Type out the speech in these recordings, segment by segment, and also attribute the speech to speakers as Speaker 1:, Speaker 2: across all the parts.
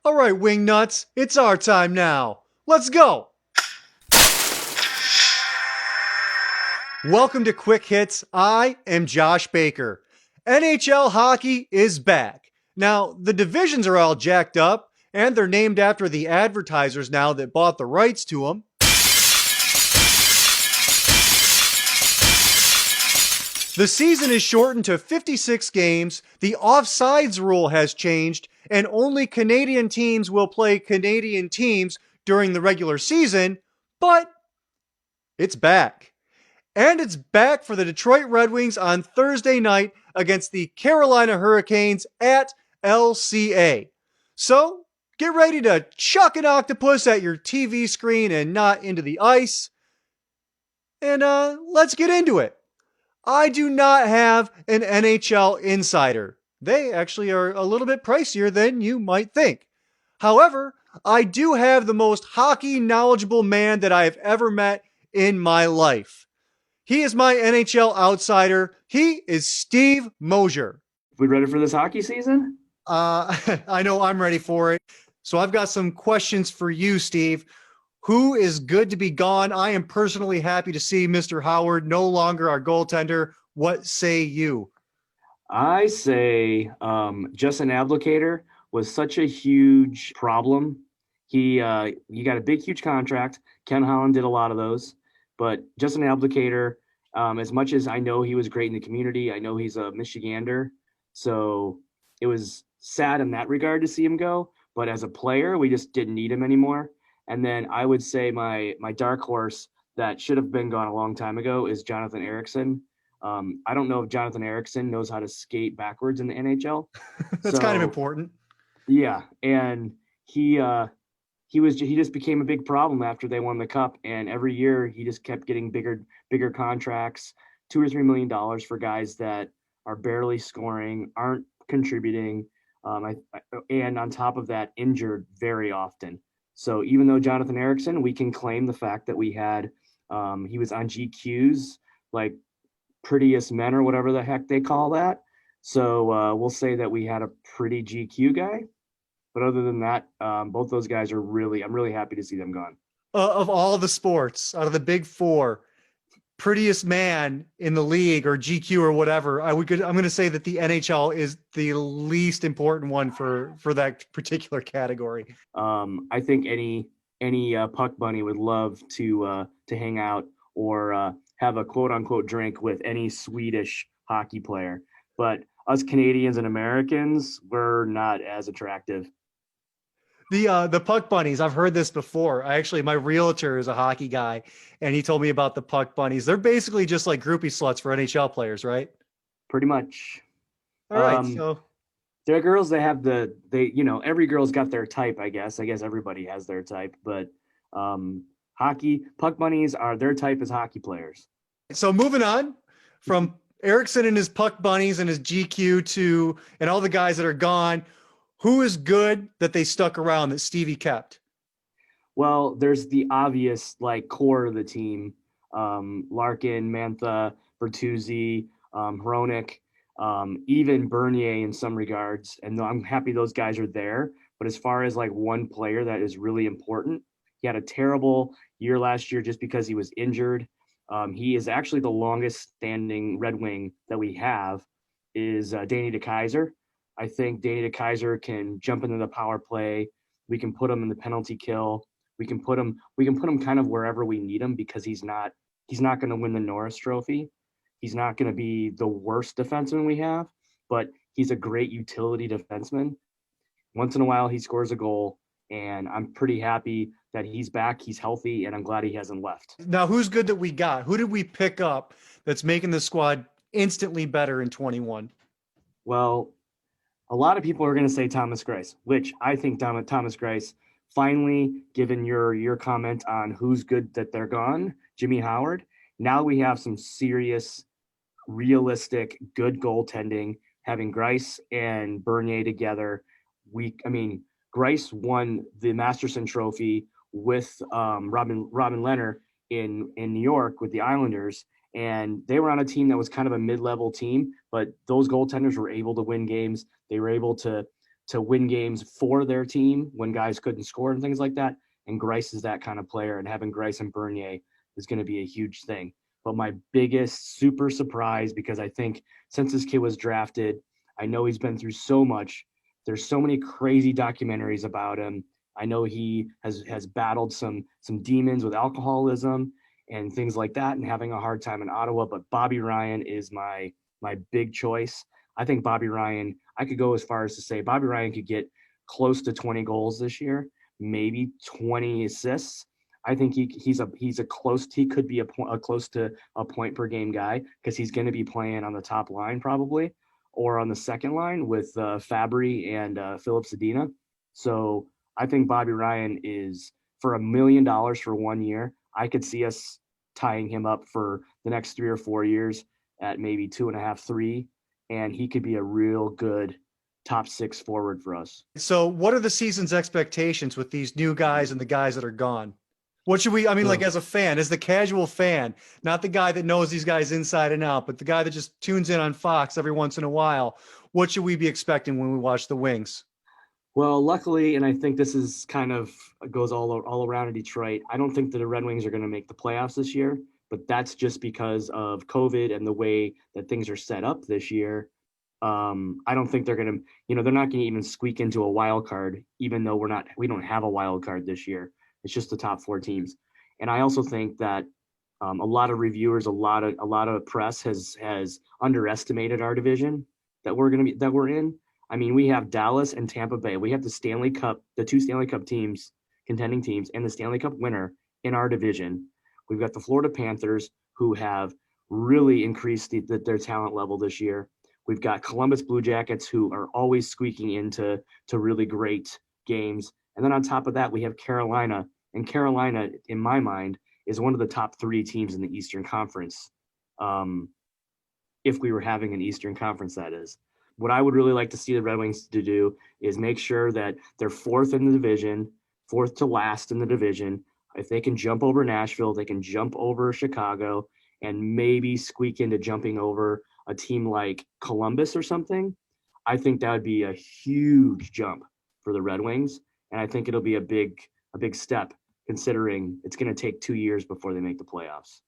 Speaker 1: All right, Wingnuts, it's our time now. Let's go! Welcome to Quick Hits. I am Josh Baker. NHL hockey is back. Now, the divisions are all jacked up, and they're named after the advertisers now that bought the rights to them. The season is shortened to 56 games, the offsides rule has changed, and only Canadian teams will play Canadian teams during the regular season, but it's back. And it's back for the Detroit Red Wings on Thursday night against the Carolina Hurricanes at LCA. So, get ready to chuck an octopus at your TV screen and not into the ice. And let's get into it. I do not have an NHL insider. They actually are a little bit pricier than you might think. However, I do have the most hockey knowledgeable man that I have ever met in my life. He is my NHL outsider. He is Steve Mosier.
Speaker 2: We ready for this hockey season?
Speaker 1: I know I'm ready for it. So I've got some questions for you, Steve. Who is good to be gone? I am personally happy to see Mr. Howard no longer our goaltender. What say you?
Speaker 2: I say Justin Ablocator was such a huge problem. He got a big, huge contract. Ken Holland did a lot of those. But Justin Ablocator, as much as I know he was great in the community, I know he's a Michigander. So it was sad in that regard to see him go. But as a player, we just didn't need him anymore. And then I would say my dark horse that should have been gone a long time ago is Jonathan Erickson. I don't know if Jonathan Erickson knows how to skate backwards in the NHL.
Speaker 1: That's kind of important.
Speaker 2: Yeah, and he just became a big problem after they won the cup, and every year he just kept getting bigger contracts, $2 or $3 million for guys that are barely scoring, aren't contributing, and on top of that, injured very often. So even though Jonathan Erickson, we can claim the fact that we had, he was on GQ's, like prettiest men or whatever the heck they call that. So we'll say that we had a pretty GQ guy. But other than that, both those guys are I'm really happy to see them gone.
Speaker 1: Of all the sports, out of the big four, prettiest man in the league or GQ or whatever, I'm going to say that the NHL is the least important one for that particular category.
Speaker 2: I think any puck bunny would love to hang out or have a quote unquote drink with any Swedish hockey player, but us Canadians and Americans, we're not as attractive.
Speaker 1: The puck bunnies, I've heard this before. My realtor is a hockey guy, and he told me about the puck bunnies. They're basically just like groupie sluts for NHL players, right?
Speaker 2: Pretty much.
Speaker 1: All right. So
Speaker 2: they're girls. Every girl's got their type, I guess. I guess everybody has their type, but hockey puck bunnies their type is hockey players.
Speaker 1: So moving on from Erickson and his puck bunnies and his GQ and all the guys that are gone. Who is good that they stuck around that Stevie kept?
Speaker 2: Well, there's the obvious core of the team: Larkin, Mantha, Bertuzzi, Hronik, even Bernier in some regards. And I'm happy those guys are there. But as far as one player that is really important, he had a terrible year last year just because he was injured. He is actually the longest standing Red Wing that we have is Danny DeKeyser. I think Danny DeKeyser can jump into the power play. We can put him in the penalty kill. We can put him kind of wherever we need him because he's not going to win the Norris Trophy. He's not going to be the worst defenseman we have, but he's a great utility defenseman. Once in a while, he scores a goal, and I'm pretty happy that he's back. He's healthy, and I'm glad he hasn't left.
Speaker 1: Now, who's good that we got? Who did we pick up that's making the squad instantly better in 21?
Speaker 2: Well, a lot of people are going to say Thomas Greiss, which I think Thomas Greiss, finally, given your comment on who's good that they're gone, Jimmy Howard, now we have some serious, realistic, good goaltending, having Greiss and Bernier together. Greiss won the Masterson Trophy with Robin Lehner in New York with the Islanders, and they were on a team that was kind of a mid-level team, but those goaltenders were able to win games. They were able to to win games for their team when guys couldn't score and things like that. And Grice is that kind of player, and having Grice and Bernier is going to be a huge thing. But my biggest super surprise, because I think since this kid was drafted, I know he's been through so much. There's so many crazy documentaries about him. I know he has battled some demons with alcoholism and things like that, and having a hard time in Ottawa. But Bobby Ryan is my big choice. I think Bobby Ryan, I could go as far as to say Bobby Ryan could get close to 20 goals this year, maybe 20 assists. I think he could be a close to a point per game guy, because he's going to be playing on the top line probably, or on the second line with Fabry and Philip Zadina. So I think Bobby Ryan is, for $1 million for 1 year, I could see us tying him up for the next 3 or 4 years at maybe 2.5, 3, and he could be a real good top 6 forward for us.
Speaker 1: So what are the season's expectations with these new guys and the guys that are gone? What should we, I mean, like as a fan, as the casual fan, not the guy that knows these guys inside and out, but the guy that just tunes in on Fox every once in a while, what should we be expecting when we watch the Wings?
Speaker 2: Well, luckily, and I think this is kind of goes all around in Detroit, I don't think that the Red Wings are going to make the playoffs this year, but that's just because of COVID and the way that things are set up this year. I don't think they're going to, they're not going to even squeak into a wild card, even though we don't have a wild card this year. It's just the top 4 teams. And I also think that a lot of reviewers, a lot of press has underestimated our division that we're in. I mean, we have Dallas and Tampa Bay. We have the two Stanley Cup teams, contending teams, and the Stanley Cup winner in our division. We've got the Florida Panthers, who have really increased their talent level this year. We've got Columbus Blue Jackets, who are always squeaking into really great games. And then on top of that, we have Carolina. And Carolina, in my mind, is one of the top 3 teams in the Eastern Conference. If we were having an Eastern Conference, that is. What I would really like to see the Red Wings to do is make sure that they're 4th in the division, 4th to last in the division. If they can jump over Nashville, they can jump over Chicago, and maybe squeak into jumping over a team like Columbus or something. I think that would be a huge jump for the Red Wings. And I think it'll be a big step, considering it's going to take 2 years before they make the playoffs.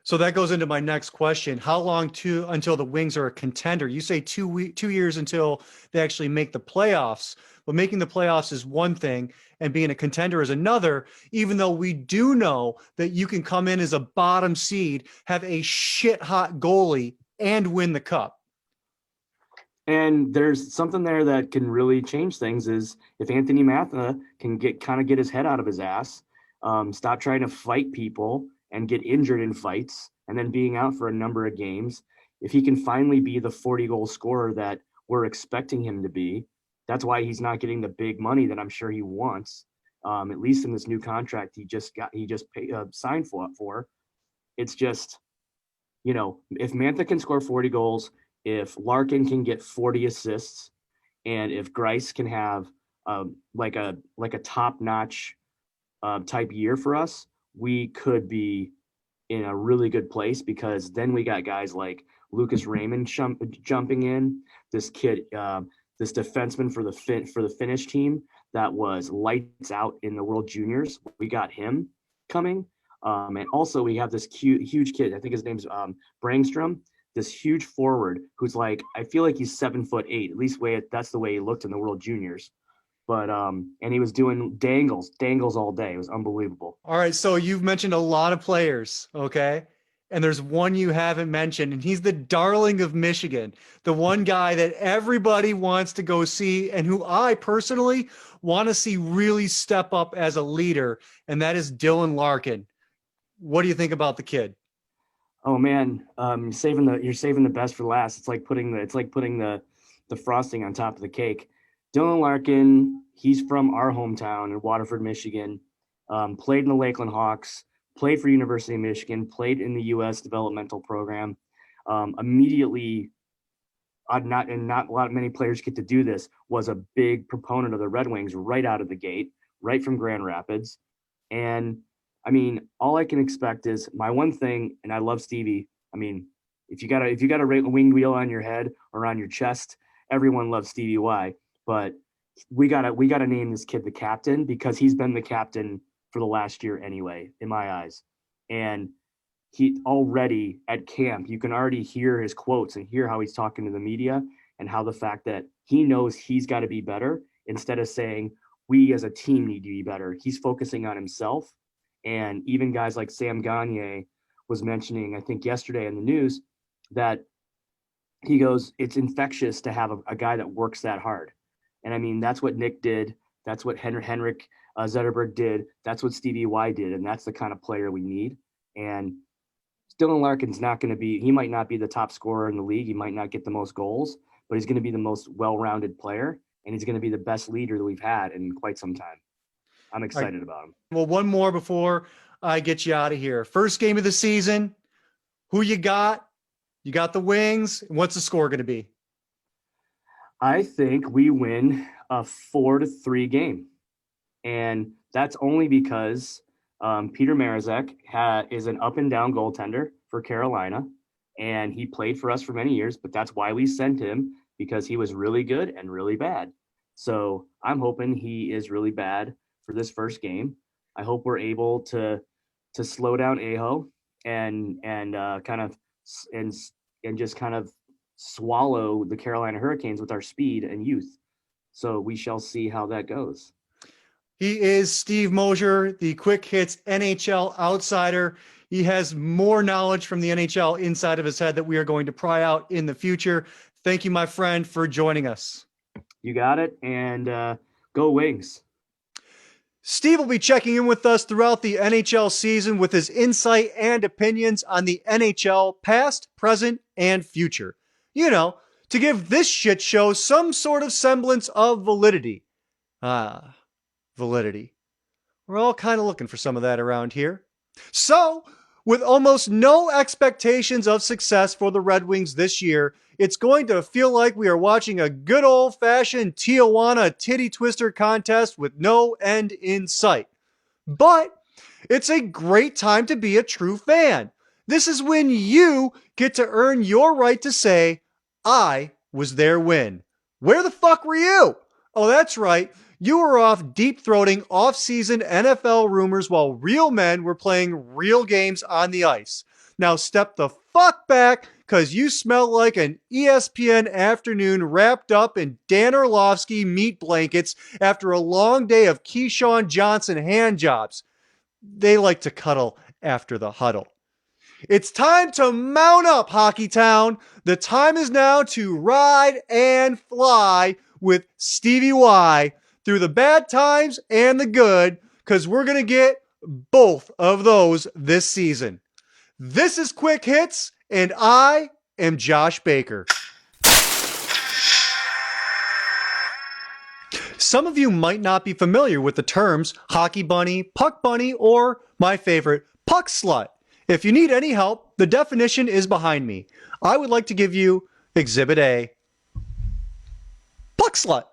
Speaker 1: So that goes into my next question. How long until the Wings are a contender? You say 2 years until they actually make the playoffs, but making the playoffs is one thing and being a contender is another, even though we do know that you can come in as a bottom seed, have a shit hot goalie, and win the cup.
Speaker 2: And there's something there that can really change things, is if Anthony Matha can get his head out of his ass, stop trying to fight people and get injured in fights, and then being out for a number of games. If he can finally be the 40-goal scorer that we're expecting him to be, that's why he's not getting the big money that I'm sure he wants. At least in this new contract he just signed for. It's just, if Mantha can score 40 goals, if Larkin can get 40 assists, and if Grice can have like a top-notch type year for us, we could be in a really good place, because then we got guys like Lucas Raymond jumping in. This kid, this defenseman for the Finnish team that was lights out in the World Juniors. We got him coming. And also we have this huge kid. I think his name's Brangstrom. This huge forward who's I feel like he's 7'8", at least that's the way he looked in the World Juniors. But and he was doing dangles all day. It was unbelievable.
Speaker 1: All right, so you've mentioned a lot of players, okay? And there's one you haven't mentioned, and he's the darling of Michigan, the one guy that everybody wants to go see and who I personally want to see really step up as a leader, and that is Dylan Larkin. What do you think about the kid?
Speaker 2: Oh man, you're saving the best for last. It's like putting the frosting on top of the cake. Dylan Larkin, he's from our hometown in Waterford, Michigan. Played in the Lakeland Hawks, played for University of Michigan, played in the U.S. developmental program. Immediately, not many players get to do this, was a big proponent of the Red Wings right out of the gate, right from Grand Rapids. And I mean, all I can expect is my one thing, and I love Stevie. I mean, if you got a wing wheel on your head or on your chest, everyone loves Stevie Y. But we gotta name this kid the captain, because he's been the captain for the last year anyway, in my eyes. And he already at camp, you can already hear his quotes and hear how he's talking to the media, and how the fact that he knows he's got to be better, instead of saying we as a team need to be better. He's focusing on himself. And even guys like Sam Gagne was mentioning, I think yesterday in the news, that he goes, it's infectious to have a guy that works that hard. And I mean, that's what Nick did. That's what Henrik Zetterberg did. That's what Stevie Y did. And that's the kind of player we need. And Dylan Larkin's not going to be, he might not be the top scorer in the league. He might not get the most goals, but he's going to be the most well-rounded player. And he's going to be the best leader that we've had in quite some time. I'm excited about him.
Speaker 1: Well, one more before I get you out of here. First game of the season. Who you got? You got the Wings. What's the score going to be?
Speaker 2: I think we win a 4-3 game. And that's only because Peter Mrazek is an up and down goaltender for Carolina. And he played for us for many years, but that's why we sent him, because he was really good and really bad. So I'm hoping he is really bad for this first game. I hope we're able to slow down Aho and just kind of swallow the Carolina Hurricanes with our speed and youth. So we shall see how that goes.
Speaker 1: He is Steve Mosier, the Quick Hits NHL outsider. He has more knowledge from the NHL inside of his head that we are going to pry out in the future. Thank you, my friend, for joining us.
Speaker 2: You got it. And go Wings.
Speaker 1: Steve will be checking in with us throughout the NHL season with his insight and opinions on the NHL past, present, and future. You know, to give this shit show some sort of semblance of validity. Validity. We're all kind of looking for some of that around here. So, with almost no expectations of success for the Red Wings this year, it's going to feel like we are watching a good old-fashioned Tijuana titty twister contest with no end in sight. But it's a great time to be a true fan. This is when you get to earn your right to say, I was there when. Where the fuck were you? Oh, that's right. You were off deep-throating off-season NFL rumors while real men were playing real games on the ice. Now step the fuck back, because you smell like an ESPN afternoon wrapped up in Dan Orlovsky meat blankets after a long day of Keyshawn Johnson hand jobs. They like to cuddle after the huddle. It's time to mount up, Hockey Town. The time is now to ride and fly with Stevie Y through the bad times and the good, because we're going to get both of those this season. This is Quick Hits, and I am Josh Baker. Some of you might not be familiar with the terms hockey bunny, puck bunny, or my favorite, puck slut. If you need any help, the definition is behind me. I would like to give you Exhibit A. Puck slut.